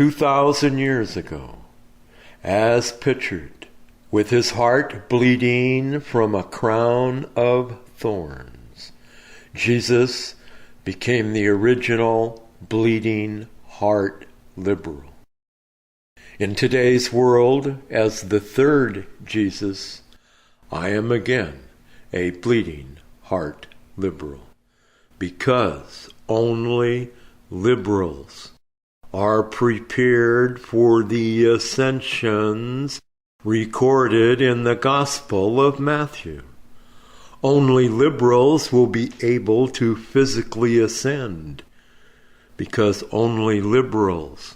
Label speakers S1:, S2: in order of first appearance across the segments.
S1: 2,000 years ago, as pictured, with his heart bleeding from a crown of thorns, Jesus became the original bleeding heart liberal. In today's world, as the third Jesus, I am again a bleeding heart liberal, because only liberals are prepared for the ascensions recorded in the Gospel of Matthew. Only liberals will be able to physically ascend, because only liberals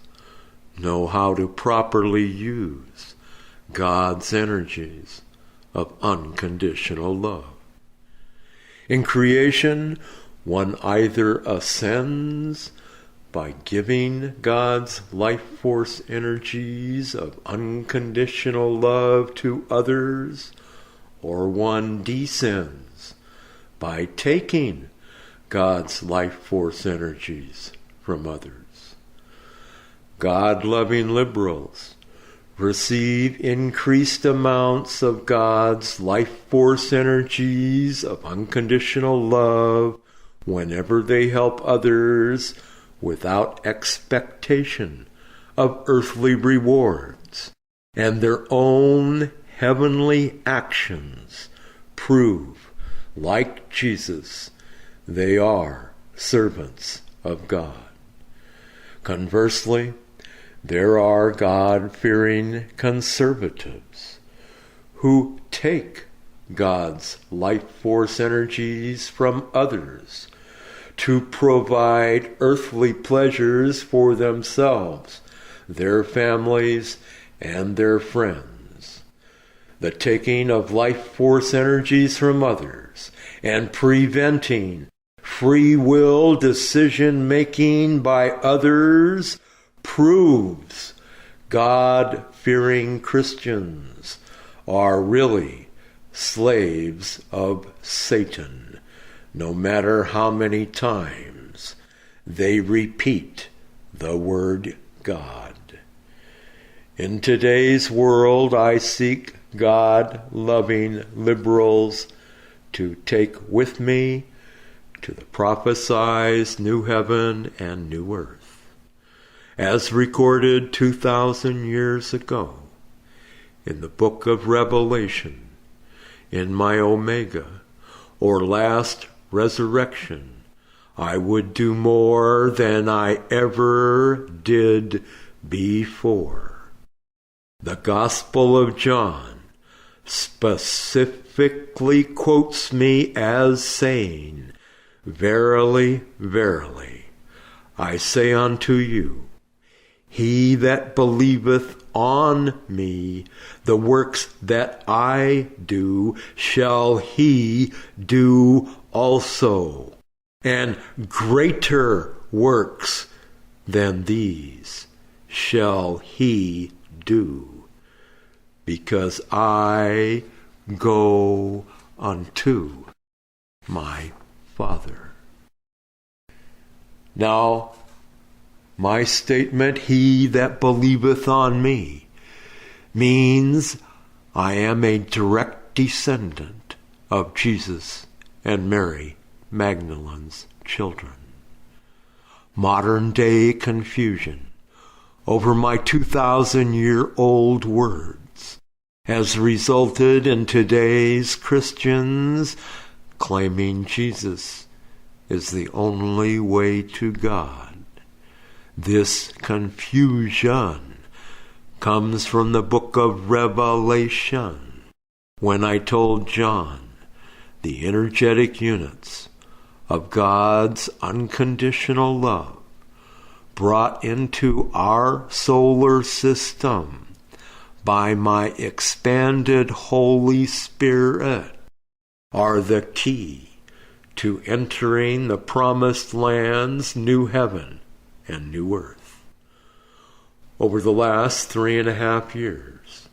S1: know how to properly use God's energies of unconditional love. In creation, one either ascends by giving God's life force energies of unconditional love to others, or one descends by taking God's life force energies from others. God-loving liberals receive increased amounts of God's life force energies of unconditional love whenever they help others without expectation of earthly rewards, and their own heavenly actions prove, like Jesus, they are servants of God. Conversely, there are God-fearing conservatives who take God's life force energies from others to provide earthly pleasures for themselves, their families, and their friends. The taking of life force energies from others and preventing free will decision-making by others proves God-fearing Christians are really slaves of Satan, no matter how many times they repeat the word God. In today's world, I seek God-loving liberals to take with me to the prophesied new heaven and new earth, as recorded 2,000 years ago in the book of Revelation, in my Omega, or last resurrection. I would do more than I ever did before. The Gospel of John specifically quotes me as saying, "Verily, verily, I say unto you, he that believeth on me, the works that I do, shall he do also, and greater works than these shall he do, because I go unto my Father." Now, my statement, "he that believeth on me," means I am a direct descendant of Jesus and Mary Magdalene's children. Modern day confusion over my 2,000-year-old words has resulted in today's Christians claiming Jesus is the only way to God. This confusion comes from the book of Revelation, when I told John the energetic units of God's unconditional love brought into our solar system by my expanded Holy Spirit are the key to entering the promised land's new heaven and new earth. Over the last 3.5 years,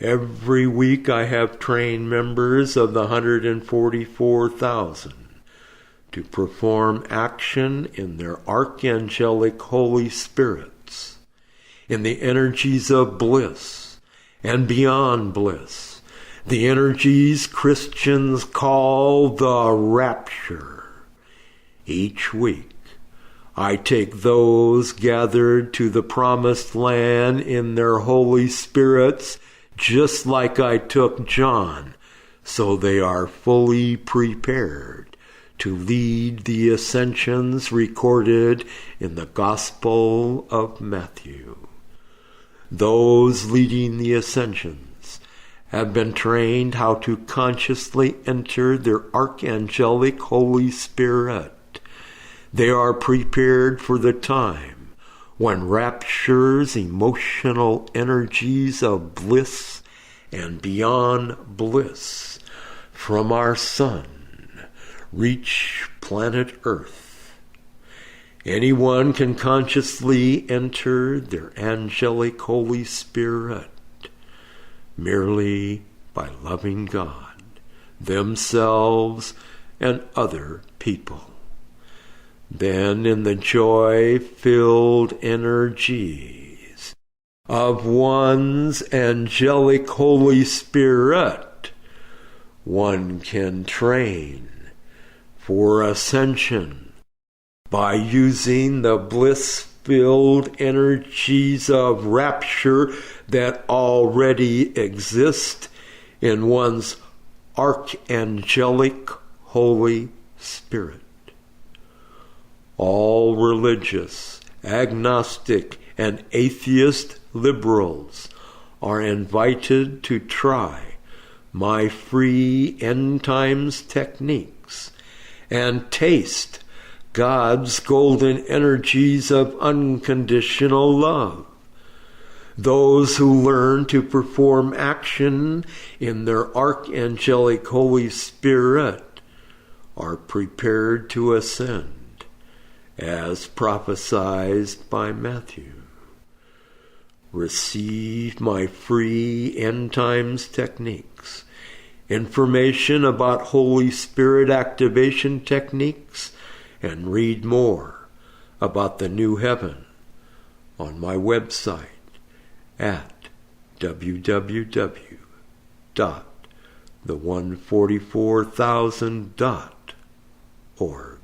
S1: every week I have trained members of the 144,000 to perform action in their archangelic Holy Spirits in the energies of bliss and beyond bliss, the energies Christians call the rapture. Each week, I take those gathered to the promised land in their Holy Spirits, just like I took John, so they are fully prepared to lead the ascensions recorded in the Gospel of Matthew. Those leading the ascensions have been trained how to consciously enter their archangelic Holy Spirit. They are prepared for the time when rapture's emotional energies of bliss and beyond bliss from our sun reach planet Earth. Anyone can consciously enter their angelic Holy Spirit merely by loving God, themselves, and other people. Then in the joy-filled energies of one's angelic Holy Spirit, one can train for ascension by using the bliss-filled energies of rapture that already exist in one's archangelic Holy Spirit. All religious, agnostic, and atheist liberals are invited to try my free end times techniques and taste God's golden energies of unconditional love. Those who learn to perform action in their archangelic Holy Spirit are prepared to ascend, as prophesied by Matthew. Receive my free end times techniques, information about Holy Spirit activation techniques, and read more about the new heaven on my website at www.the144,000.org.